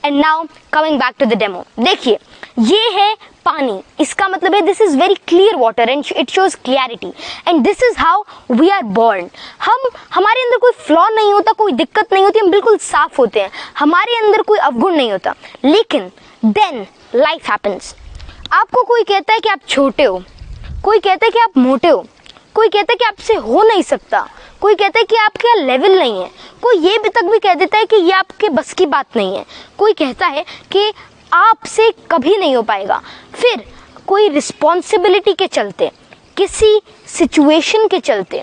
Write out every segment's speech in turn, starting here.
And now coming back to the demo, देखिए ये है पानी, इसका मतलब है this is very clear water and it shows clarity and this is how we are born. हमारे अंदर कोई फ्लॉ नहीं होता, कोई दिक्कत नहीं होती, हम बिल्कुल साफ होते हैं, हमारे अंदर कोई अवगुण नहीं होता। लेकिन देन लाइफ हैपेंस। आपको कोई कहता है कि आप छोटे हो, कोई कहता है कि आप मोटे हो, कोई कहता है कि आपसे हो नहीं सकता, कोई कहता है कि आपका लेवल नहीं है, कोई ये भी तक भी कह देता है कि ये आपके बस की बात नहीं है, कोई कहता है कि आपसे कभी नहीं हो पाएगा। फिर कोई रिस्पॉन्सिबिलिटी के चलते, किसी सिचुएशन के चलते,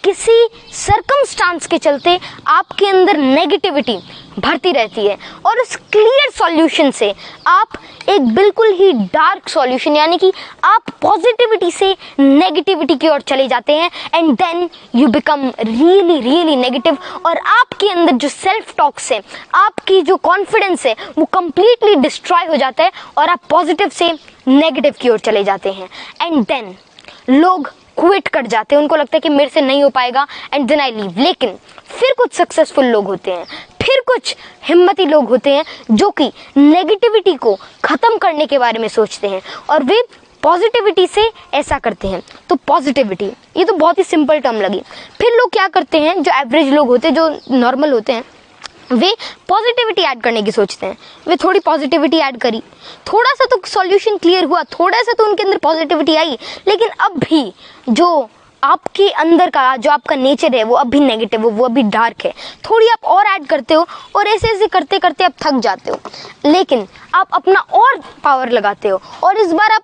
किसी सर्कमस्टांस के चलते आपके अंदर नेगेटिविटी भरती रहती है और उस क्लियर सॉल्यूशन से आप एक बिल्कुल ही डार्क सॉल्यूशन यानी कि आप पॉजिटिविटी से नेगेटिविटी की ओर चले जाते हैं and then you become really really negative और आपके अंदर जो सेल्फ टॉक्स है, आपकी जो कॉन्फिडेंस है वो कंप्लीटली डिस्ट्रॉय हो जाता है और आप पॉजिटिव से नेगेटिव की ओर चले जाते हैं एंड देन लोग क्विट कर जाते हैं, उनको लगता है कि मेरे से नहीं हो पाएगा एंड देन आई लीव। लेकिन फिर कुछ सक्सेसफुल लोग होते हैं, फिर कुछ हिम्मती लोग होते हैं जो कि नेगेटिविटी को खत्म करने के बारे में सोचते हैं और वे पॉजिटिविटी से ऐसा करते हैं। तो पॉजिटिविटी ये तो बहुत ही सिंपल टर्म लगी। फिर लोग क्या करते हैं, जो एवरेज लोग होते हैं, जो नॉर्मल होते हैं, वे पॉजिटिविटी ऐड करने की सोचते हैं। वे थोड़ी पॉजिटिविटी ऐड करी, थोड़ा सा तो सॉल्यूशन क्लियर हुआ, थोड़ा सा तो उनके अंदर पॉजिटिविटी आई, लेकिन अब भी जो आपके अंदर का जो आपका नेचर है वो अब भी नेगेटिव हो, वो अभी डार्क है। थोड़ी आप और ऐड करते हो और ऐसे ऐसे करते करते आप थक जाते हो, लेकिन आप अपना और पावर लगाते हो और इस बार आप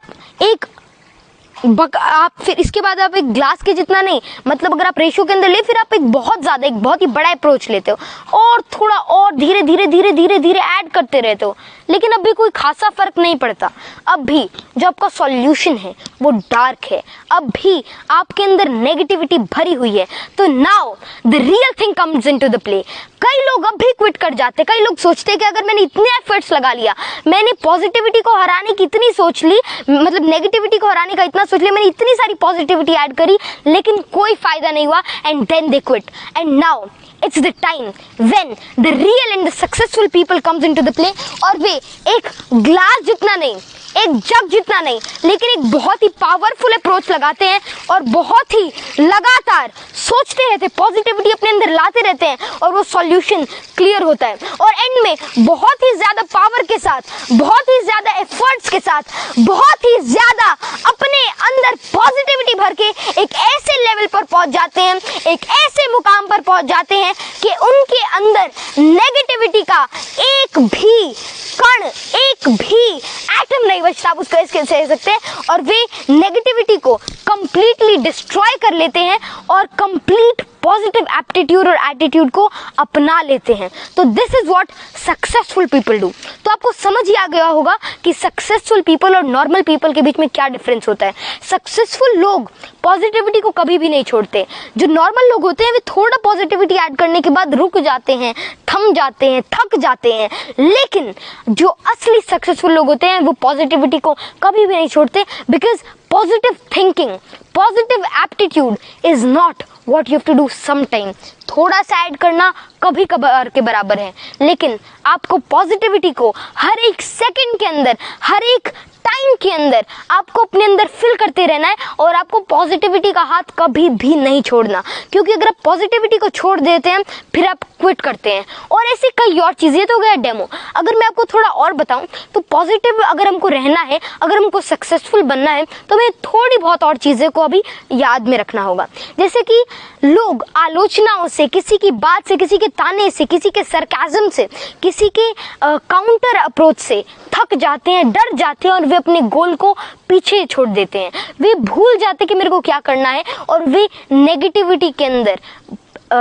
फिर इसके बाद आप एक ग्लास के जितना नहीं, मतलब अगर आप रेशियो के अंदर ले, फिर आप एक बहुत ही बड़ा अप्रोच लेते हो और थोड़ा और धीरे धीरे धीरे धीरे धीरे ऐड करते रहते हो, लेकिन अब भी कोई खासा फर्क नहीं पड़ता। अब भी जो आपका सॉल्यूशन है वो डार्क है, अब भी आपके अंदर नेगेटिविटी भरी हुई है। तो now the real thing comes into the play. कई लोग अब भी क्विट कर जाते, कई लोग सोचते हैं कि अगर मैंने इतने एफर्ट्स लगा लिया, मैंने पॉजिटिविटी को हराने की इतनी सोच ली, मतलब नेगेटिविटी को हराने का इतना सोच लिया, मैंने इतनी सारी पॉजिटिविटी ऐड करी, लेकिन कोई फायदा नहीं हुआ and then they quit. And now it's the time when the real and the successful people comes into the play और वे एक ग्लास जितना नहीं, एक जग जितना नहीं, लेकिन एक बहुत ही पावरफुल अप्रोच लगाते हैं और बहुत ही लगातार सोचते रहते हैं, पॉजिटिविटी अपने अंदर लाते रहते हैं और वो सॉल्यूशन क्लियर होता है और एंड में बहुत ही ज्यादा पावर के साथ, बहुत ही ज्यादा एफर्ट्स के साथ, बहुत ही ज्यादा अपने अंदर पॉजिटिविटी भर के एक ऐसे लेवल पर पहुंच जाते हैं, एक ऐसे मुकाम पर पहुंच जाते हैं कि उनके अंदर नेगेटिविटी का एक भी कण, एक भी एटम नहीं बचता, आप उसको इसके कह सकते हैं, और वे नेगेटिविटी को कंप्लीटली डिस्ट्रॉय कर लेते हैं और कंप्लीट पॉजिटिव एप्टीट्यूड और एटीट्यूड को अपना लेते हैं। तो this is what successful people do. तो आपको समझ ही आ गया होगा कि सक्सेसफुल पीपल और नॉर्मल पीपल के बीच में क्या डिफरेंस होता है। सक्सेसफुल लोग पॉजिटिविटी को कभी भी नहीं छोड़ते, जो नॉर्मल लोग होते हैं वे थोड़ा पॉजिटिविटी ऐड करने के बाद रुक जाते हैं, थम जाते हैं, थक जाते हैं, लेकिन जो असली सक्सेसफुल लोग होते हैं वो पॉजिटिविटी को कभी भी नहीं छोड़ते, because positive thinking, positive aptitude is not what you have to do sometime। थोड़ा सा ऐड करना कभी कभार के बराबर है, लेकिन आपको पॉजिटिविटी को हर एक सेकंड के अंदर, हर एक टाइम के अंदर आपको अपने अंदर फिल करते रहना है और आपको पॉजिटिविटी का हाथ कभी भी नहीं छोड़ना, क्योंकि अगर आप पॉजिटिविटी को छोड़ देते हैं फिर आप क्विट करते हैं। और ऐसे कई और चीज़ें, तो गया डेमो। अगर मैं आपको थोड़ा और बताऊं तो पॉजिटिव अगर हमको रहना है, अगर हमको सक्सेसफुल बनना है, तो हमें थोड़ी बहुत और चीज़ें को अभी याद में रखना होगा। जैसे कि लोग आलोचनाओं से, किसी की बात से, किसी के ताने से, किसी के सरकाज़म से, किसी के काउंटर अप्रोच से थक जाते हैं, डर जाते हैं और वे अपने गोल को पीछे छोड़ देते हैं। वे भूल जाते हैं कि मेरे को क्या करना है और वे नेगेटिविटी के अंदर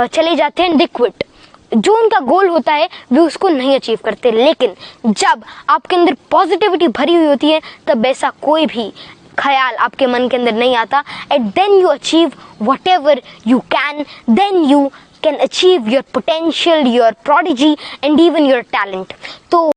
चले जाते हैं, दे क्विट। जो उनका गोल होता है वे उसको नहीं अचीव करते। लेकिन जब आपके अंदर पॉजिटिविटी भरी हुई होती है तब ऐसा कोई भी ख्याल आपके मन के अंदर नहीं आता, and then you achieve whatever you can, then you can achieve your potential, your prodigy and even your talent। तो